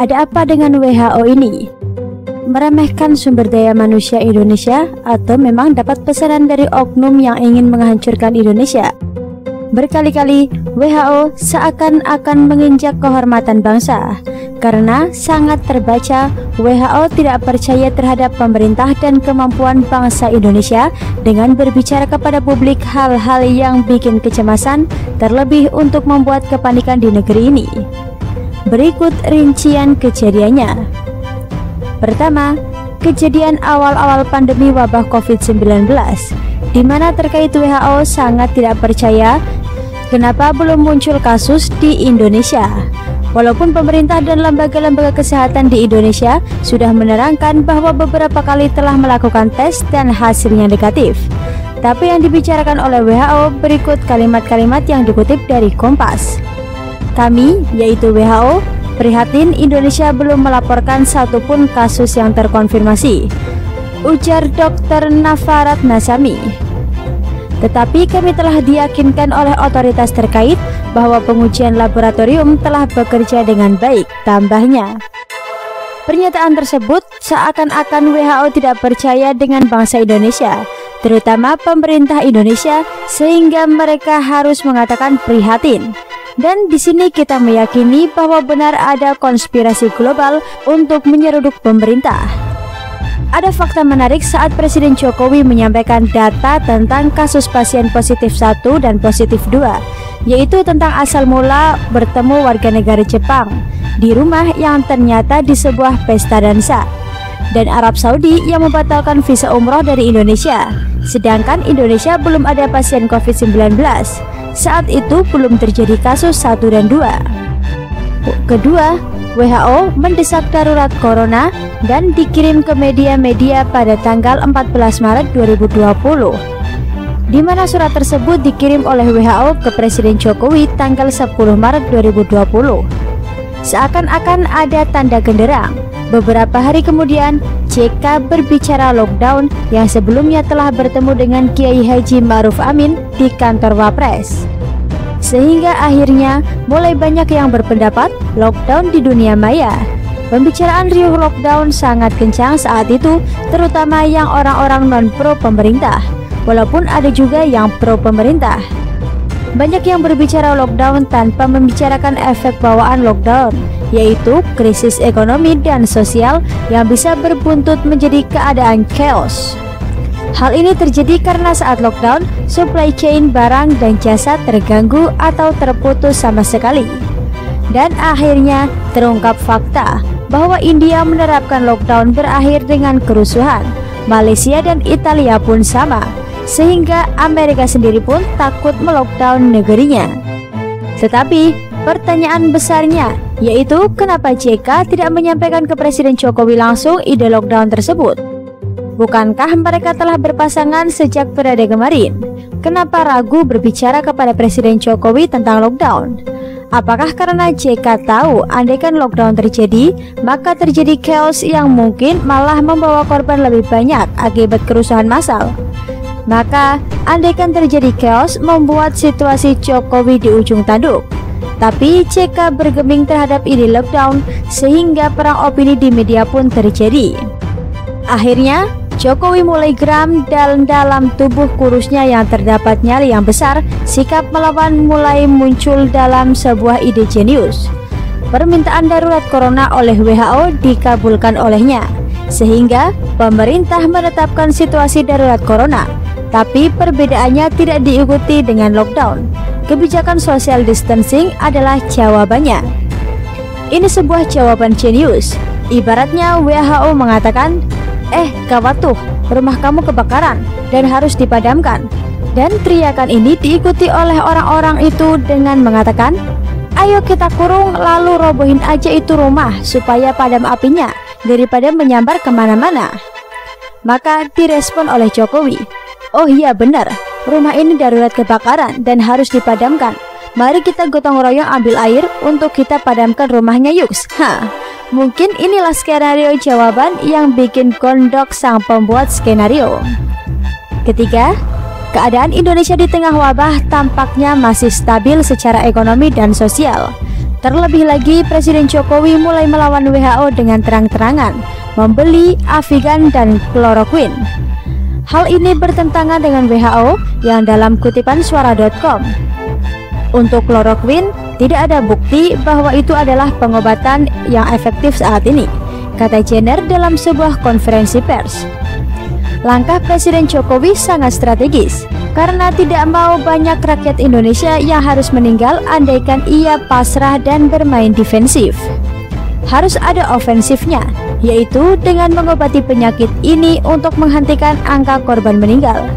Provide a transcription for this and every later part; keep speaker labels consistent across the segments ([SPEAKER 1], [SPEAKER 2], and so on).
[SPEAKER 1] Ada apa dengan WHO ini? Meremehkan sumber daya manusia Indonesia atau memang dapat pesanan dari oknum yang ingin menghancurkan Indonesia? Berkali-kali WHO seakan-akan menginjak kehormatan bangsa karena sangat terbaca WHO tidak percaya terhadap pemerintah dan kemampuan bangsa Indonesia dengan berbicara kepada publik hal-hal yang bikin kecemasan, terlebih untuk membuat kepanikan di negeri ini. Berikut rincian kejadiannya. Pertama, kejadian awal-awal pandemi wabah COVID-19, di mana terkait WHO sangat tidak percaya kenapa belum muncul kasus di Indonesia. Walaupun pemerintah dan lembaga-lembaga kesehatan di Indonesia sudah menerangkan bahwa beberapa kali telah melakukan tes dan hasilnya negatif. Tapi yang dibicarakan oleh WHO berikut kalimat-kalimat yang dikutip dari Kompas. Kami, yaitu WHO, prihatin Indonesia belum melaporkan satupun kasus yang terkonfirmasi, ujar Dr. Nafarat Nasami. Tetapi kami telah diyakinkan oleh otoritas terkait bahwa pengujian laboratorium telah bekerja dengan baik, tambahnya. Pernyataan tersebut seakan-akan WHO tidak percaya dengan bangsa Indonesia, terutama pemerintah Indonesia, sehingga mereka harus mengatakan prihatin. Dan di sini kita meyakini bahwa benar ada konspirasi global untuk menyeruduk pemerintah. Ada fakta menarik saat Presiden Jokowi menyampaikan data tentang kasus pasien positif 1 dan positif 2, yaitu tentang asal mula bertemu warga negara Jepang di rumah yang ternyata di sebuah pesta dansa, dan Arab Saudi yang membatalkan visa umroh dari Indonesia, sedangkan Indonesia belum ada pasien COVID-19. Saat itu belum terjadi kasus 1 dan 2. Kedua, WHO mendesak darurat corona dan dikirim ke media-media pada tanggal 14 Maret 2020, di mana surat tersebut dikirim oleh WHO ke Presiden Jokowi tanggal 10 Maret 2020. Seakan-akan ada tanda genderang. Beberapa hari kemudian, JK berbicara lockdown yang sebelumnya telah bertemu dengan Kiai Haji Ma'ruf Amin di kantor Wapres. Sehingga akhirnya mulai banyak yang berpendapat lockdown di dunia maya. Pembicaraan riuh lockdown sangat kencang saat itu, terutama yang orang-orang non-pro pemerintah, walaupun ada juga yang pro pemerintah. Banyak yang berbicara lockdown tanpa membicarakan efek bawaan lockdown, yaitu krisis ekonomi dan sosial yang bisa berbuntut menjadi keadaan chaos. Hal ini terjadi karena saat lockdown, supply chain barang dan jasa terganggu atau terputus sama sekali. Dan akhirnya terungkap fakta bahwa India menerapkan lockdown berakhir dengan kerusuhan. Malaysia dan Italia pun sama, sehingga Amerika sendiri pun takut melockdown negerinya. Tetapi pertanyaan besarnya yaitu kenapa JK tidak menyampaikan ke Presiden Jokowi langsung ide lockdown tersebut? Bukankah mereka telah berpasangan sejak periode kemarin? Kenapa ragu berbicara kepada Presiden Jokowi tentang lockdown? Apakah karena JK tahu andaikan lockdown terjadi, maka terjadi chaos yang mungkin malah membawa korban lebih banyak akibat kerusuhan massal? Maka andaikan terjadi chaos membuat situasi Jokowi di ujung tanduk. Tapi JK bergeming terhadap ide lockdown sehingga perang opini di media pun terjadi. Akhirnya Jokowi mulai geram dan dalam tubuh kurusnya yang terdapat nyali yang besar, sikap melawan mulai muncul dalam sebuah ide jenius. Permintaan darurat corona oleh WHO dikabulkan olehnya, sehingga pemerintah menetapkan situasi darurat corona. Tapi perbedaannya tidak diikuti dengan lockdown. Kebijakan social distancing adalah jawabannya. Ini sebuah jawaban jenius. Ibaratnya WHO mengatakan, gawat tuh, rumah kamu kebakaran dan harus dipadamkan. Dan teriakan ini diikuti oleh orang-orang itu dengan mengatakan, ayo kita kurung lalu robohin aja itu rumah supaya padam apinya daripada menyambar kemana-mana. Maka direspon oleh Jokowi, oh iya benar, rumah ini darurat kebakaran dan harus dipadamkan. Mari kita gotong royong ambil air untuk kita padamkan rumahnya yuks. Mungkin inilah skenario jawaban yang bikin gondok sang pembuat skenario. Ketiga, keadaan Indonesia di tengah wabah tampaknya masih stabil secara ekonomi dan sosial. Terlebih lagi, Presiden Jokowi mulai melawan WHO dengan terang-terangan, membeli Avigan dan kloroquine. Hal ini bertentangan dengan WHO yang dalam kutipan suara.com. Untuk kloroquine, tidak ada bukti bahwa itu adalah pengobatan yang efektif saat ini, kata Jenner dalam sebuah konferensi pers. Langkah Presiden Jokowi sangat strategis karena tidak mau banyak rakyat Indonesia yang harus meninggal andaikan ia pasrah dan bermain defensif. Harus ada ofensifnya, yaitu dengan mengobati penyakit ini untuk menghentikan angka korban meninggal.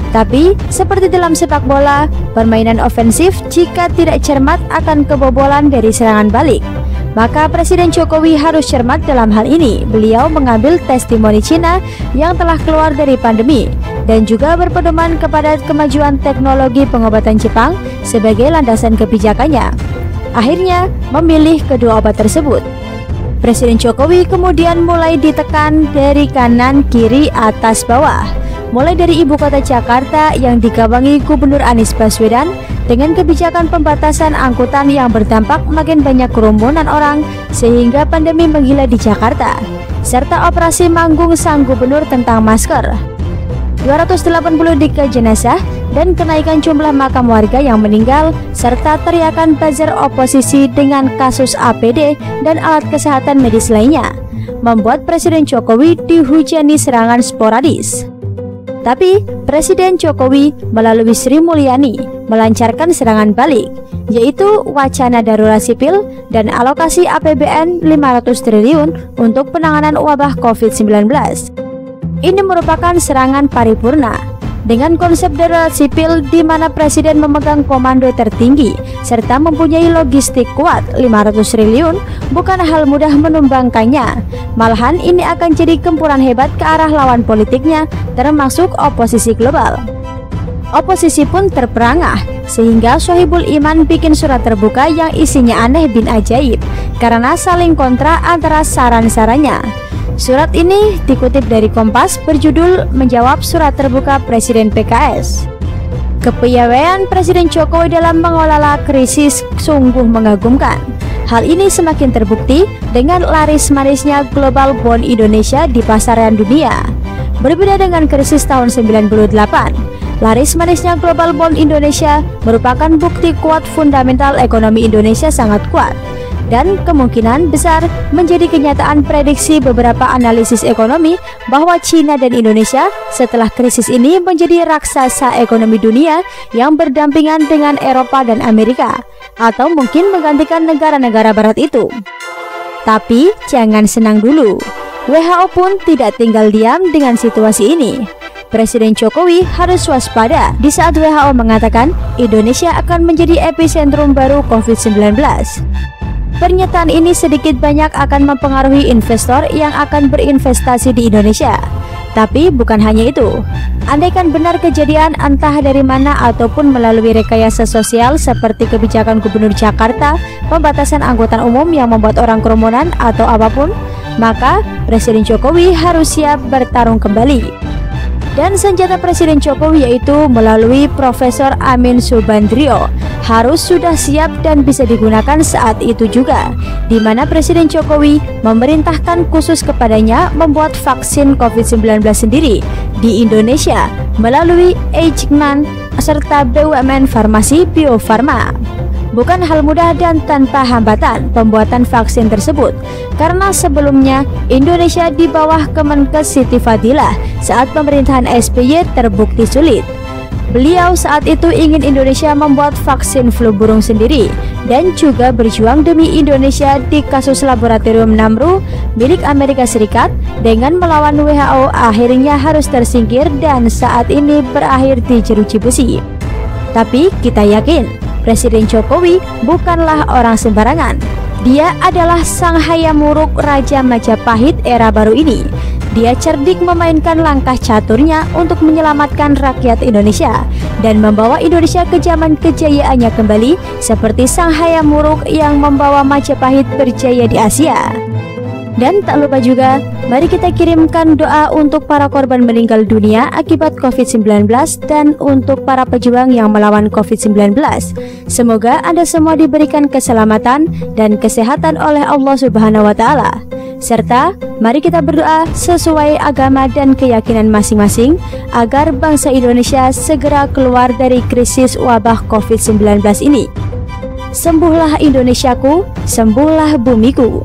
[SPEAKER 1] Tapi, seperti dalam sepak bola, permainan ofensif jika tidak cermat akan kebobolan dari serangan balik. Maka Presiden Jokowi harus cermat dalam hal ini. Beliau mengambil testimoni Cina yang telah keluar dari pandemi dan juga berpedoman kepada kemajuan teknologi pengobatan Jepang sebagai landasan kebijakannya. Akhirnya memilih kedua obat tersebut. Presiden Jokowi kemudian mulai ditekan dari kanan, kiri, atas, bawah. Mulai dari ibu kota Jakarta yang digawangi Gubernur Anies Baswedan dengan kebijakan pembatasan angkutan yang berdampak makin banyak kerumunan orang sehingga pandemi menggila di Jakarta, serta operasi manggung sang gubernur tentang masker, 283 jenazah dan kenaikan jumlah makam warga yang meninggal, serta teriakan buzzer oposisi dengan kasus APD dan alat kesehatan medis lainnya, membuat Presiden Jokowi dihujani serangan sporadis. Tapi Presiden Jokowi melalui Sri Mulyani melancarkan serangan balik, yaitu wacana darurat sipil dan alokasi APBN 500 triliun untuk penanganan wabah COVID-19. Ini merupakan serangan paripurna dengan konsep darurat sipil di mana Presiden memegang komando tertinggi serta mempunyai logistik kuat. 500 triliun bukan hal mudah menumbangkannya. Malahan ini akan jadi gempuran hebat ke arah lawan politiknya, termasuk oposisi global. Oposisi pun terperangah sehingga Sohibul Iman bikin surat terbuka yang isinya aneh bin ajaib karena saling kontra antara saran-sarannya. Surat ini dikutip dari Kompas berjudul Menjawab Surat Terbuka Presiden PKS. Kepiawaian Presiden Jokowi dalam mengelola krisis sungguh mengagumkan. Hal ini semakin terbukti dengan laris-manisnya Global Bond Indonesia di pasaran dunia. Berbeda dengan krisis tahun 98, laris-manisnya Global Bond Indonesia merupakan bukti kuat fundamental ekonomi Indonesia sangat kuat dan kemungkinan besar menjadi kenyataan prediksi beberapa analisis ekonomi bahwa China dan Indonesia setelah krisis ini menjadi raksasa ekonomi dunia yang berdampingan dengan Eropa dan Amerika, atau mungkin menggantikan negara-negara barat itu. Tapi jangan senang dulu, WHO pun tidak tinggal diam dengan situasi ini. Presiden Jokowi harus waspada di saat WHO mengatakan Indonesia akan menjadi epicentrum baru COVID-19. Pernyataan ini sedikit banyak akan mempengaruhi investor yang akan berinvestasi di Indonesia. Tapi bukan hanya itu. Andaikan benar kejadian entah dari mana ataupun melalui rekayasa sosial seperti kebijakan Gubernur Jakarta, pembatasan angkutan umum yang membuat orang kerumunan atau apapun, maka Presiden Jokowi harus siap bertarung kembali. Dan senjata Presiden Jokowi yaitu melalui Profesor Amin Subandrio harus sudah siap dan bisa digunakan saat itu juga, di mana Presiden Jokowi memerintahkan khusus kepadanya membuat vaksin COVID-19 sendiri di Indonesia melalui Eijkman serta BUMN Farmasi Bio Farma. Bukan hal mudah dan tanpa hambatan pembuatan vaksin tersebut, karena sebelumnya Indonesia di bawah Kemenkes Siti Fadilah saat pemerintahan SBY terbukti sulit. Beliau saat itu ingin Indonesia membuat vaksin flu burung sendiri dan juga berjuang demi Indonesia di kasus laboratorium Namru milik Amerika Serikat dengan melawan WHO, akhirnya harus tersingkir dan saat ini berakhir di jeruji besi. Tapi kita yakin Presiden Jokowi bukanlah orang sembarangan. Dia adalah sang hayam wuruk Raja Majapahit era baru ini. Dia cerdik memainkan langkah caturnya untuk menyelamatkan rakyat Indonesia dan membawa Indonesia ke zaman kejayaannya kembali seperti sang hayam wuruk yang membawa Majapahit berjaya di Asia. Dan tak lupa juga, mari kita kirimkan doa untuk para korban meninggal dunia akibat COVID-19 dan untuk para pejuang yang melawan COVID-19. Semoga Anda semua diberikan keselamatan dan kesehatan oleh Allah Subhanahu wa Ta'ala. Serta mari kita berdoa sesuai agama dan keyakinan masing-masing agar bangsa Indonesia segera keluar dari krisis wabah COVID-19 ini. Sembuhlah Indonesiaku, sembuhlah bumiku.